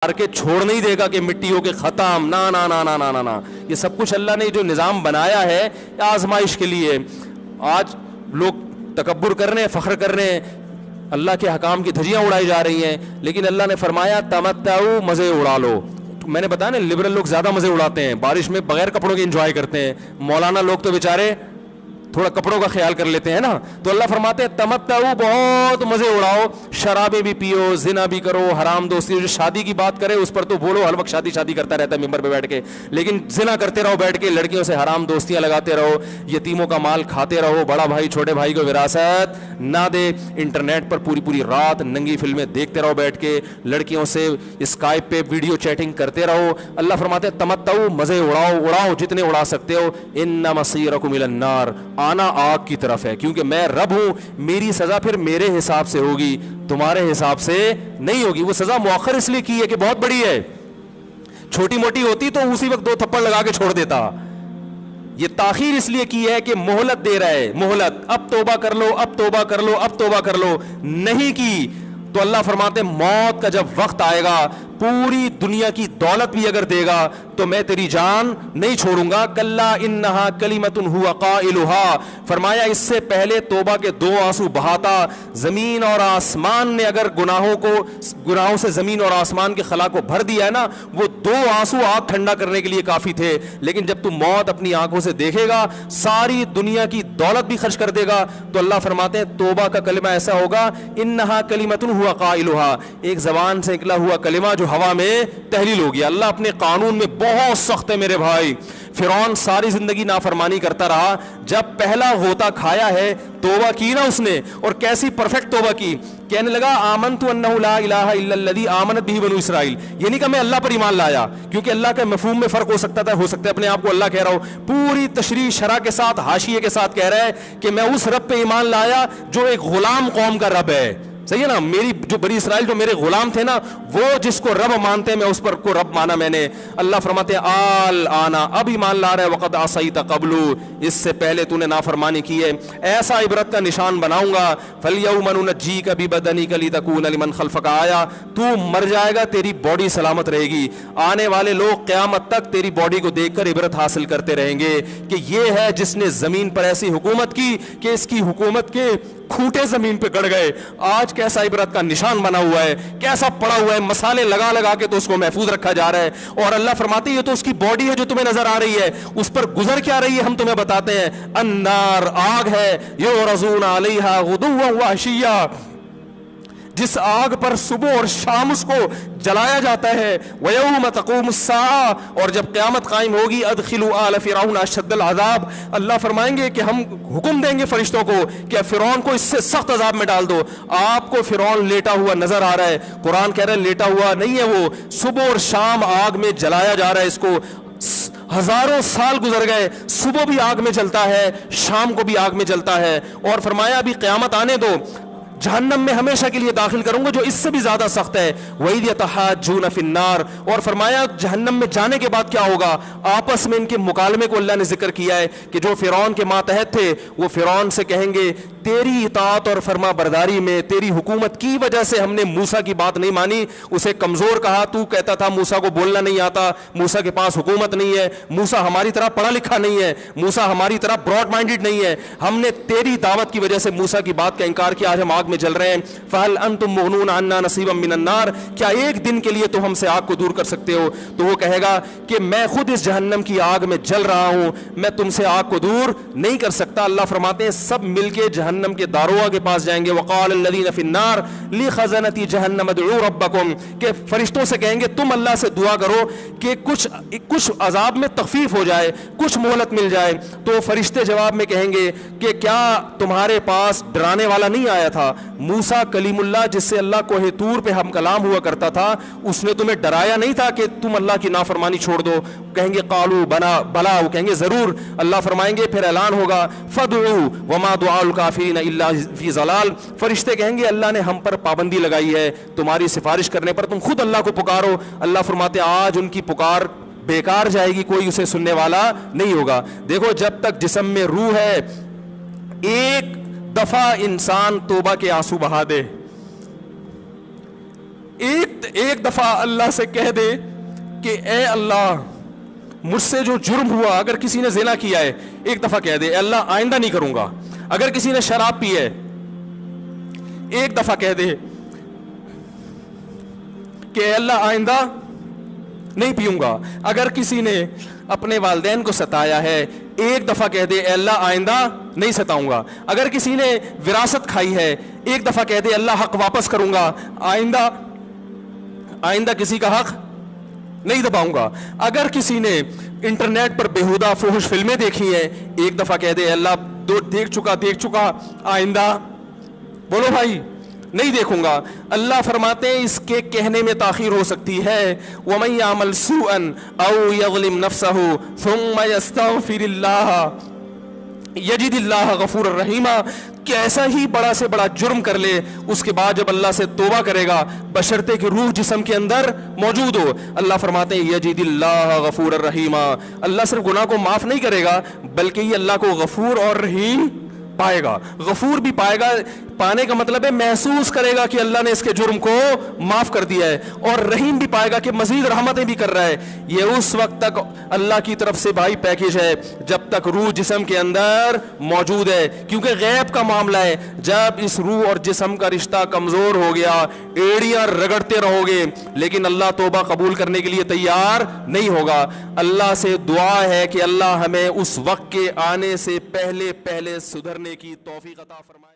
مار کے چھوڑ نہیں دے گا کہ مٹی ہو کے ختم، نا نا نا نا نا نا نا. یہ سب کچھ اللہ نے جو نظام بنایا ہے آزمائش کے لیے. آج لوگ تکبر کر رہے ہیں، فخر کر رہے ہیں، اللہ کے حکام کی دھجیاں اڑائی جا رہی ہیں، لیکن اللہ نے فرمایا تمتعوا، مزے اڑا لو. میں نے بتایا نا لبرل لوگ زیادہ مزے اڑاتے ہیں، بارش میں بغیر کپڑوں کے انجوائے کرتے ہیں. مولانا لوگ تو بیچارے تھوڑا کپڑوں کا خیال کر لیتے ہیں نا. تو اللہ فرماتے ہیں تمتعوا، بہت مزے اڑاؤ، شرابیں بھی پیو، زنا بھی کرو، حرام دوستی. جو شادی کی بات کرے اس پر تو بولو ہر وقت شادی شادی کرتا رہتا ہے ممبر پہ بیٹھ کے، لیکن زنا کرتے رہو بیٹھ کے، لڑکیوں سے حرام دوستیاں لگاتے رہو، یتیموں کا مال کھاتے رہو، بڑا بھائی چھوٹے بھائی کو وراثت نہ دے، انٹرنیٹ پر پوری پوری رات ننگی فلمیں دیکھتے رہو بیٹھ کے، لڑکیوں سے اسکائپ پہ ویڈیو چیٹنگ کرتے رہو. اللہ فرماتے ہیں تمتعوا، مزے اڑاؤ جتنے اڑا سکتے ہو. ان مصیرکم الی النار، آنا آگ کی طرف ہے، کیونکہ میں رب ہوں، میری سزا پھر میرے حساب سے ہوگی، تمہارے حساب سے نہیں ہوگی. وہ سزا مؤخر اس لیے کی ہے کہ بہت بڑی ہے، چھوٹی موٹی ہوتی تو اسی وقت 2 تھپڑ لگا کے چھوڑ دیتا. یہ تاخیر اس لیے کی ہے کہ مہلت دے رہا ہے، مہلت، اب توبہ کر لو، اب توبہ کر لو، اب توبہ کر لو. نہیں کی تو اللہ فرماتے ہیں موت کا جب وقت آئے گا، پوری دنیا کی دولت بھی اگر دے گا تو میں تیری جان نہیں چھوڑوں گا. کلا انہا کلمۃ ہوا قائلھا، فرمایا اس سے پہلے توبہ کے 2 آنسو بہاتا. زمین اور آسمان نے اگر گناہوں سے زمین اور آسمان کے خلا کو بھر دیا ہے نا، وہ 2 آنسو آگ ٹھنڈا کرنے کے لیے کافی تھے. لیکن جب تو موت اپنی آنکھوں سے دیکھے گا، ساری دنیا کی دولت بھی خرچ کر دے گا، تو اللہ فرماتے ہیں توبہ کا کلمہ ایسا ہوگا، انہا کلمۃ ہوا قائلھا، ایک زبان سے نکلا ہوا کلمہ جو ہوا میں تحلیل ہو گیا. اللہ اپنے قانون میں بہت سخت ہے میرے بھائی. فرعون ساری زندگی نافرمانی کرتا رہا، جب پہلا غوطہ کھایا ہے توبہ کی نا اس نے، اور کیسی پرفیکٹ توبہ کی. کہنے لگا آمنت انہ لا الہ الا الذی آمنت بہ بنو اسرائیل. یہ نہیں کہ میں اللہ پر ایمان لایا، کیونکہ اللہ کے مفہوم میں فرق ہو سکتا ہے اپنے آپ کو اللہ کہہ رہا ہوں. پوری تشریح شرح کے ساتھ، حاشیے کے ساتھ کہہ رہا ہے کہ میں اس رب پہ ایمان لایا جو ایک غلام قوم کا رب ہے. صحیح ہے نا، میری جو بنی اسرائیل جو میرے غلام تھے نا، وہ جس کو رب مانتے ہیں میں اس پر کو رب مانا میں نے. اللہ فرماتے ہیں آل آنا، اب ایمان لا رہا ہے، وقد عصیت قبل، اس سے پہلے تو نے نافرمانی کی ہے. ایسا عبرت کا نشان بناؤں گا. فالیوم ننجیک ببدنک لتکون لمن خلفک آیا، تو مر جائے گا تیری باڈی سلامت رہے گی، آنے والے لوگ قیامت تک تیری باڈی کو دیکھ کر عبرت حاصل کرتے رہیں گے کہ یہ ہے جس نے زمین پر ایسی حکومت کی کہ اس کی حکومت کے کھوٹے زمین پہ گڑ گئے. آج کیسا عبرت کا نشان بنا ہوا ہے، کیسا پڑا ہوا ہے، مسالے لگا لگا کے تو اس کو محفوظ رکھا جا رہا ہے. اور اللہ فرماتے ہیں یہ تو اس کی باڈی ہے جو تمہیں نظر آ رہی ہے، اس پر گزر کیا رہی ہے ہم تمہیں بتاتے ہیں. النار، آگ ہے، یعرضون علیہا غدوا وعشیا، جس آگ پر صبح اور شام اس کو جلایا جاتا ہے. وَيَوْمَ تَقُومُ السَّاعَةُ، اور جب قیامت قائم ہوگی، أَدْخِلُوا آلَ فِرْعَوْنَ أَشَدَّ الْعَذَابِ، اللہ فرمائیں گے کہ ہم حکم دیں گے فرشتوں کو کہ فرعون کو اس سے سخت عذاب میں ڈال دو. آپ کو فرعون لیٹا ہوا نظر آ رہا ہے، قرآن کہہ رہا ہے لیٹا ہوا نہیں ہے، وہ صبح اور شام آگ میں جلایا جا رہا ہے. اس کو ہزاروں سال گزر گئے، صبح بھی آگ میں جلتا ہے، شام کو بھی آگ میں جلتا ہے. اور فرمایا ابھی قیامت آنے دو، جہنم میں ہمیشہ کے لیے داخل کروں گا جو اس سے بھی زیادہ سخت ہے. وَإِذْ يَتَحَاجُّونَ فِي النَّارِ، اور فرمایا جہنم میں جانے کے بعد کیا ہوگا. آپس میں ان کے مکالمے کو اللہ نے ذکر کیا ہے کہ جو فرعون کے ماتحت تھے وہ فرعون سے کہیں گے تیری اطاعت اور فرما برداری میں، تیری حکومت کی وجہ سے ہم نے موسیٰ کی بات نہیں مانی، اسے کمزور کہا. تو کہتا تھا موسیٰ کو بولنا نہیں آتا، موسیٰ کے پاس حکومت نہیں ہے، موسیٰ ہماری طرح پڑھا لکھا نہیں ہے، موسیٰ ہماری طرح براڈ مائنڈڈ نہیں ہے. ہم نے تیری دعوت کی وجہ سے موسیٰ کی بات کا انکار کیا، آج ہم آگ میں جل رہے ہیں. فَهَلْ أَنْتُمْ مُغْنُونَ عَنَّا نَصِيبًا مِّنَ النَّارِ، کیا ایک دن کے لیے تو ہم سے آگ کو دور کر سکتے ہو. تو وہ کہے گا کہ میں خود اس جہنم کی آگ میں جل رہا ہوں، میں تم سے آگ کو دور نہیں کر سکتا. اللہ فرماتے ہیں سب مل کے جہنم کے داروغ کے پاس جائیں گے. وقال الذین فی النار لخزنۃ جہنم ادعوا ربکم، کہ فرشتوں سے کہیں گے تم اللہ سے دعا کرو کہ کچھ عذاب میں تخفیف ہو جائے، کچھ مہلت مل جائے. تو فرشتے جواب میں کہیں گے کہ کیا تمہارے پاس ڈرانے والا نہیں آیا تھا؟ موسیٰ کلیم اللہ جس سے اللہ کوہ طور پہ ہم کلام ہوا کرتا تھا، اس نے تمہیں ڈرایا نہیں تھا کہ تم اللہ کی نافرمانی چھوڑ دو؟ کہیں گے قالوا بلا، وہ کہیں گے ضرور. اللہ فرمائیں گے پھر اعلان ہوگا فادعوا وما دعاء الکافرین الا فی ضلال، فرشتے کہیں گے اللہ نے ہم پر پابندی لگائی ہے تمہاری سفارش کرنے پر، تم خود اللہ کو پکارو. اللہ فرماتے آج ان کی پکار بیکار جائے گی، کوئی اسے سننے والا نہیں ہوگا. دیکھو جب تک جسم میں روح ہے، ایک دفعہ انسان توبہ کے آنسو بہا دے، ایک دفعہ اللہ سے کہہ دے کہ اے اللہ مجھ سے جو جرم ہوا, اگر کسی نے زنا کیا ہے ایک دفعہ کہہ دے اے اللہ آئندہ نہیں کروں گا. اگر کسی نے شراب پی ہے ایک دفعہ کہہ دے کہ اے اللہ آئندہ نہیں پیوں گا. اگر کسی نے اپنے والدین کو ستایا ہے ایک دفعہ کہہ دے اے اللہ آئندہ نہیں ستاؤں گا. اگر کسی نے وراثت کھائی ہے ایک دفعہ کہہ دے اللہ حق واپس کروں گا, آئندہ کسی کا حق نہیں دباؤں گا. اگر کسی نے انٹرنیٹ پر بیہودہ فحش فلمیں دیکھی ہیں ایک دفعہ کہہ دے اللہ دیکھ چکا آئندہ بولو بھائی نہیں دیکھوں گا. اللہ فرماتے ہیں اس کے کہنے میں تاخیر ہو سکتی ہے. وَمَن يَعْمَلْ سُوءًا أَوْ يَظْلِمْ نَفْسَهُ ثُمَّ يَسْتَغْفِرِ اللَّهَ يَجِدِ اللَّهَ غَفُورًا رَحِيمًا. کیسا ہی بڑا سے بڑا جرم کر لے اس کے بعد جب اللہ سے توبہ کرے گا بشرطے کہ روح جسم کے اندر موجود ہو, اللہ فرماتے ہیں یجد اللہ غفور الرحیمہ. اللہ صرف گناہ کو معاف نہیں کرے گا بلکہ یہ اللہ کو غفور اور رحیم پائے گا. غفور بھی پائے گا, پانے کا مطلب ہے محسوس کرے گا کہ اللہ نے اس کے جرم کو معاف کر دیا ہے, اور رحیم بھی پائے گا کہ مزید رحمتیں بھی کر رہا ہے. یہ اس وقت تک اللہ کی طرف سے بھائی پیکیج ہے جب تک روح جسم کے اندر موجود ہے, کیونکہ غیب کا معاملہ ہے. جب اس روح اور جسم کا رشتہ کمزور ہو گیا ایڑیاں رگڑتے رہو گے لیکن اللہ توبہ قبول کرنے کے لیے تیار نہیں ہوگا. اللہ سے دعا ہے کہ اللہ ہمیں اس وقت کے آنے سے پہلے سدھرنے کی توفیق عطا فرمائے.